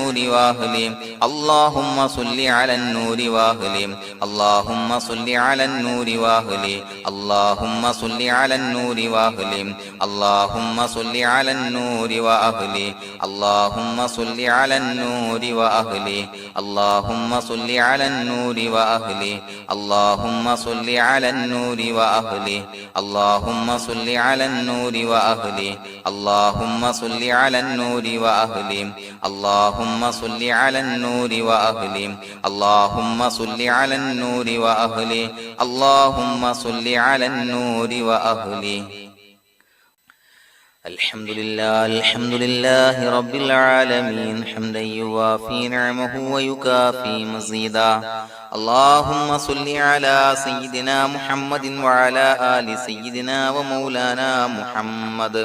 النور وأهله اللهم صل على النور وأهله اللهم صل على النور وأهله اللهم صل على النور وأهله اللهم صل على النور وأهله اللهم صل على النور وأهله اللهم صل على النور وأهله اللهم صل على النور وأهله اللهم صل على النور وأهله اللهم صل على النور وأهله اللهم صل على النور وأهله اللهم صل على النور وأهله اللهم صل على النور وأهله الحمد لله رب العالمين حمدا يوافي نعمه ويكافي مزيدا اللهم صل على سيدنا محمد وعلى آل سيدنا ومولانا محمد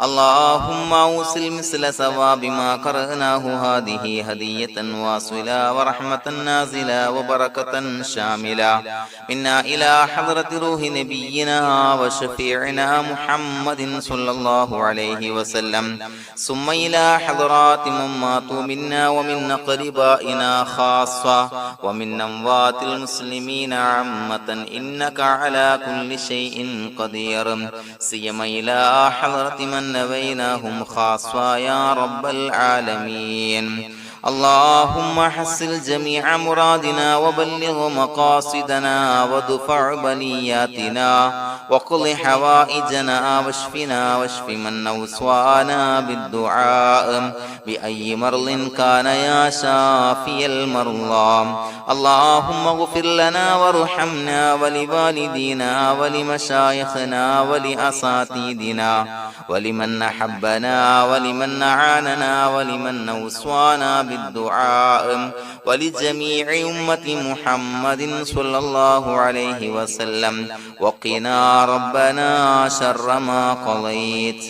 اللهم أوصل مثل ثواب ما قرأناه هذه هدية واصلة ورحمة نازلة وبركة شاملة منا إلى حضرة روح نبينا وشفيعنا محمد صلى الله عليه وسلم ثم إلى حضرات من ماتوا منا ومن أقربائنا خاصة ومن أموات المسلمين عامة إنك على كل شيء قدير سيما إلى حضرة من نبيناهم خاصة يا رب العالمين اللهم حصل جميع مرادنا وبلغ مقاصدنا ودفع بلياتنا وقض حوائجنا واشفنا واشف من أوصانا بالدعاء بأي مرض كان يا شافي المرضى اللهم اغفر لنا وارحمنا ولوالدينا ولمشايخنا ولأساتذتنا ولمن أحبنا ولمن أعاننا ولمن أوصانا بالدعاء ولجميع أمة محمد صلى الله عليه وسلم وقنا ربنا شر ما قضيت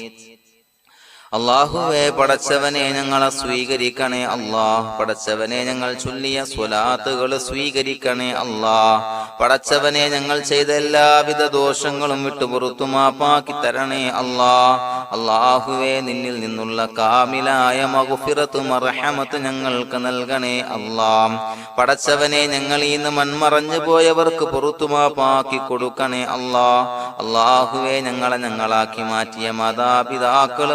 അല്ലാഹുവേ പടച്ചവനെ ഞങ്ങളെ സ്വീകരിക്കണേ അല്ലാഹ് പടച്ചവനെ ഞങ്ങൾ ചൊല്ലിയ സ്വലാത്തുകൾ സ്വീകരിക്കണേ അല്ലാഹ് പടച്ചവനെ ഞങ്ങൾ ചെയ്ത എല്ലാവിധ ദോഷങ്ങളും വിട്ടുപുറത്തു മാപ്പാക്കി തരണേ അല്ലാഹ് അല്ലാഹുവേ നിന്നിൽ നിന്നുള്ള കാമിലായ മഗ്ഫിറത്തും റഹ്മത്ത് ഞങ്ങൾക്ക് നൽകണേ അല്ലാഹ് പടച്ചവനെ ഞങ്ങൾ ഇന്ന് മൺമറഞ്ഞു പോയവർക്ക് പുറത്തു മാപ്പാക്കി കൊടുക്കണേ അല്ലാഹ് അല്ലാഹുവേ ഞങ്ങളാക്കി മാറ്റിയ മാതാപിതാക്കൾ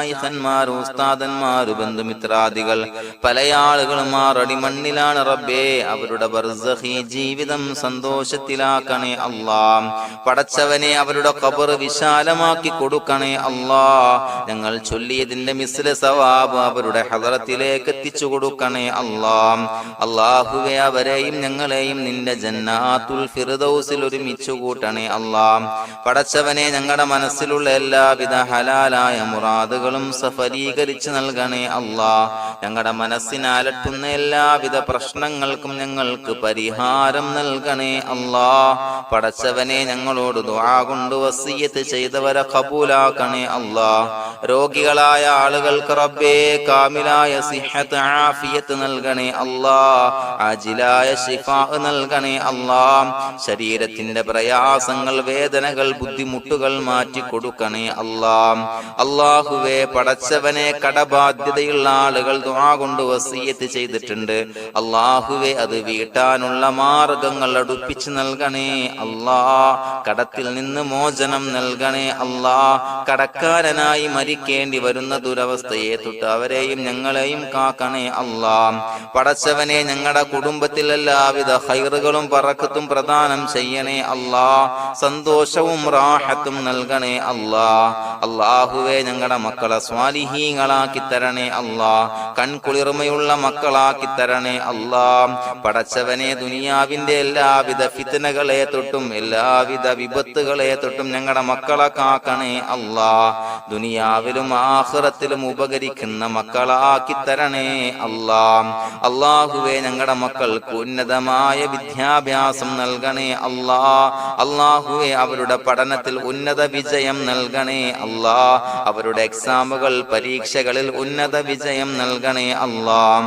ഖന്മാർ ഉസ്താദന്മാർ ബന്ധുമിത്രാദികൾ പല ആളുകളും ആറടി മണ്ണിലാണ് റബ്ബേ അവരുടെ ബർസഖി ജീവിതം സന്തോഷത്തിലാക്കണേ അല്ലാഹ് പടച്ചവനെ അവരുടെ ഖബർ വിശാലമാക്കി കൊടുക്കണേ അല്ലാഹ് ഞങ്ങൾ ചൊല്ലിയതിന്റെ മിസ്ല സവാബ് അവരുടെ ഹദറത്തിലേക്ക് എത്തിച്ചു കൊടുക്കണേ അല്ലാഹ് അല്ലാഹുവേ അവരെയും ഞങ്ങളെയും നിന്റെ ജന്നാത്തുൽ ഫിർദൗസിൽ ഒരുമിച്ച് കൂട്ടണേ അല്ലാഹ് പടച്ചവനെ ഞങ്ങളുടെ മനസ്സിലുള്ള എല്ലാവിധ ഹലാലായ മുറാദുകളും സഫലീകരിച്ച് നൽകണേ അല്ലാഹ് ഞങ്ങളുടെ മനസ്സിനെ അലട്ടുന്ന എല്ലാവിധ പ്രശ്നങ്ങൾക്കും ഞങ്ങൾക്ക് പരിഹാരം നൽകണേ അല്ലാഹ് പടച്ചവനെ ഞങ്ങളോട് ദുആ കൊണ്ട് വസിയ്യത്ത് ചെയ്തവരെ ഖബൂലാക്കണേ അല്ലാഹ് രോഗികളായ ആളുകൾക്ക് റബ്ബേ കാമിലായ സിഹത്ത് ആഫിയത്ത് നൽകണേ അല്ലാഹ് ആജിലായ ശിഫാ നൽകണേ അല്ലാഹ് ശരീരത്തിന്റെ പ്രയാസങ്ങൾ വേദനകൾ ബുദ്ധിമുട്ടുകൾ മാറ്റി കൊടുക്കണേ അല്ലാഹ് അല്ലാഹുവേ പടച്ചവനെ കടബാധ്യതയുള്ള ആളുകൾ ദുആ കൊണ്ട് വസിയ്യത്ത് ചെയ്തിട്ടുണ്ട് അല്ലാഹുവേ അത് വീട്ടാനുള്ള മാർഗങ്ങൾ അടുപ്പിച്ച് നൽകണേ അല്ലാഹ് കടത്തിൽ നിന്ന് മോചനം നൽകണേ അല്ലാഹ് കടക്കാരനായി മരിക്കേണ്ടി വരുന്ന ദുരവസ്ഥയെ തൊട്ട് അവരെയും ഞങ്ങളെയും കാക്കണേ അല്ലാഹ് പടച്ചവനെ ഞങ്ങളുടെ കുടുംബത്തിൽ എല്ലാവിധ ഖൈറുകളും ബറക്കത്തും പ്രദാനം ചെയ്യണേ അല്ലാഹ് സന്തോഷവും റാഹത്തും നൽകണേ അല്ലാഹ് അല്ലാഹുവേ ഞങ്ങളുടെ മക്കളെ സ്വാലിഹീങ്ങളാക്കി തരണേ അല്ലാഹ് കൺകുളിർമയുള്ള മക്കളാക്കി തരണേ അല്ലാഹ് പടച്ചവനെ ദുനിയാവിന്റെ എല്ലാവിധ ഫിത്നകളെ തൊട്ടും എല്ലാവിധ വിപത്തുകളെ തൊട്ടും ഞങ്ങളുടെ മക്കളെ കാക്കണേ അല്ലാഹ് ദുനിയാവിലും ആഖിറത്തിലും ഉപകരിക്കുന്ന മക്കളാക്കി തരണേ അല്ലാഹ് അല്ലാഹുവേ ഞങ്ങളുടെ മക്കൾക്ക് ഉന്നതമായ വിദ്യാഭ്യാസം നൽകണേ അല്ലാഹ് അല്ലാഹുവേ അവരുടെ പഠനത്തിൽ ഉന്നത വിജയം നൽകണേ അല്ലാഹ് അവരുടെ എക്സാമുകൾ പരീക്ഷകളിൽ ഉന്നത വിജയം നൽകണേ അല്ലാഹ്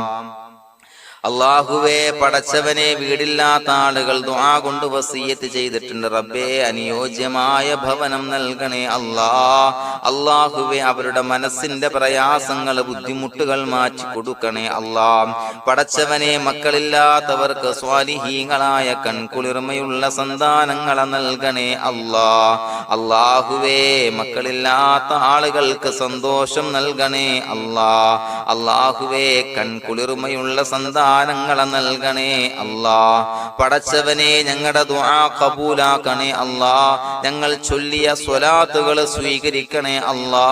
അല്ലാഹുവേ പടച്ചവനെ വീടില്ലാത്ത ആളുകൾ ദുആ കൊണ്ട് വസിയത്ത് ചെയ്തിട്ടുണ്ട്. റബ്ബേ അനുയോജ്യമായ ഭവനം നൽകണേ അല്ലാ. അല്ലാഹുവേ അവരുടെ മനസ്സിന്റെ പ്രയാസങ്ങൾ ബുദ്ധിമുട്ടുകൾ മാറ്റി കൊടുക്കണേ അല്ലാ. പടച്ചവനെ മക്കളില്ലാത്തവർക്ക് സ്വാലിഹീങ്ങളായ കൺകുളിർമയുള്ള സന്താനങ്ങളെ നൽകണേ അല്ലാ. അല്ലാഹുവേ മക്കളില്ലാത്ത ആളുകൾക്ക് സന്തോഷം നൽകണേ അല്ലാ. അല്ലാഹുവേ കൺകുളിർമയുള്ള സന്താനങ്ങളെ നൽകണേ അല്ലാ. പടച്ചവനെ ഞങ്ങളുടെ ദുആ ഖബൂലാക്കണേ അല്ലാ. ഞങ്ങൾ ചൊല്ലിയ സ്വലാത്തുകൾ സ്വീകരിക്കണേ അല്ലാ.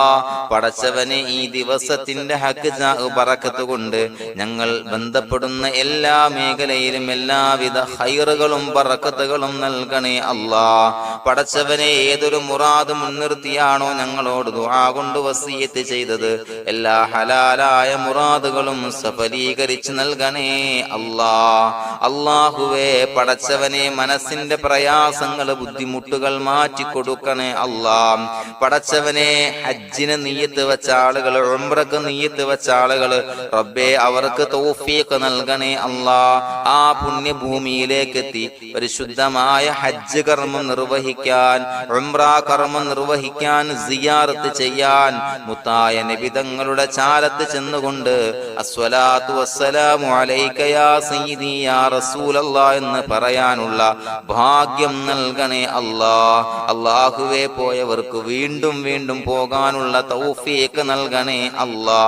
പടച്ചവനെ ഈ ദിവസത്തിന്റെ ഹക്ക് ബറക്കത്ത് കൊണ്ട് ഞങ്ങൾ ബന്ധപ്പെടുന്ന എല്ലാ മേഖലയിലും എല്ലാവിധ ഖൈറുകളും ബറക്കത്തുകളും നൽകണേ അല്ലാ. പടച്ചവനെ ഏതൊരു മുറാദ് മുൻനിർത്തിയാണോ ഞങ്ങളോട് ദുആ കൊണ്ട് വസിയത്ത് ചെയ്തത് എല്ലാ ഹലാലായ മുറാദുകളും സഫലീകരിച്ച് നൽകണേ അല്ലാ. അല്ലാഹുവേ പടച്ചവനെ മനസ്സിന്റെ പ്രയാസങ്ങൾ ബുദ്ധിമുട്ടുകൾ മാറ്റി കൊടുക്കണേ അല്ലാ. പടച്ചവനെ ഹജ്ജിന് നിയ്യത്ത് വെച്ച ആളുകൾ, ഉംറക്ക് നിയ്യത്ത് വെച്ച ആളുകൾ റബ്ബേ അവർക്ക് തൗഫീഖ് നൽകണേ അല്ലാ. ആ പുണ്യഭൂമിയിലേക്ക് എത്തി പരിശുദ്ധമായ ഹജ്ജ് കർമ്മം നിർവഹിക്കാൻ, ഉംറ കർമ്മം നിർവഹിക്കാൻ, സിയാറത്ത് ചെയ്യാൻ മുത്തായ നബി തങ്ങളുടെ ചാരത്ത് ചെന്നുകൊണ്ട് അസ്സലാത്തു വസ്സലാമു അലൈക യാ സയ്യിദി യാ റസൂലല്ലാഹ് എന്ന് പറയാനുള്ള ഭാഗ്യം നൽകണേ അല്ലാ. അല്ലാഹുവേ പോയവർക്ക് വീണ്ടും വീണ്ടും പോകാനുള്ള തൗഫീഖ് നൽകണേ അല്ലാ.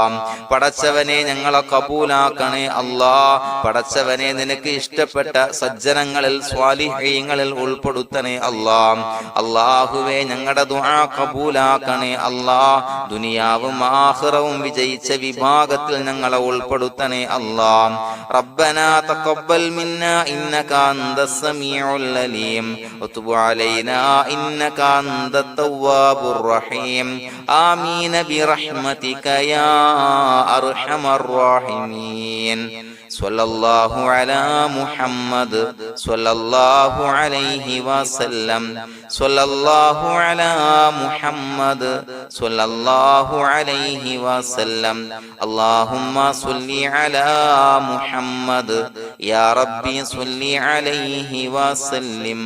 പടച്ചവനെ ഞങ്ങളെ കബൂലാക്കണേ അല്ലാ. പടച്ചവനെ നിനക്ക് ഇഷ്ടപ്പെട്ട സജ്ജനങ്ങളിൽ സ്വാലിഹീങ്ങളിൽ ഉൾപ്പെടുത്തണേ അല്ലാ. അല്ലാഹുവേ ഞങ്ങളുടെ ദുആ കബൂലാക്കണേ അല്ലാ. ദുനിയാവും ആഖിറവും വിജയിച്ച വിഭാഗത്തിൽ ഞങ്ങളെ ഉൾപ്പെടുത്തണേ അല്ലാ. റബ്ബനാ തഖബ്ബൽ മിന്നാ ഇന്നക അൻതസ് സമീഉൽ അലീം വതുബ് അലൈനാ ഇന്നക അൻതത് തവ്വാബുർ റഹീം. ആമീൻ ബിറഹ്മതിക യാ അർഹമർ റഹീമീൻ. സ്വല്ലല്ലാഹു അലാ മുഹമ്മദ് സ്വല്ലല്ലാഹു അലൈഹി വസല്ലം. സ്വല്ലല്ലാഹു അലാ മുഹമ്മദ് സ്വല്ലല്ലാഹു അലൈഹി വസല്ലം. അല്ലാഹുമ്മ സ്വല്ലി അലാ മുഹമ്മദ് യാ റബ്ബി സ്വല്ലി അലൈഹി വസല്ലം.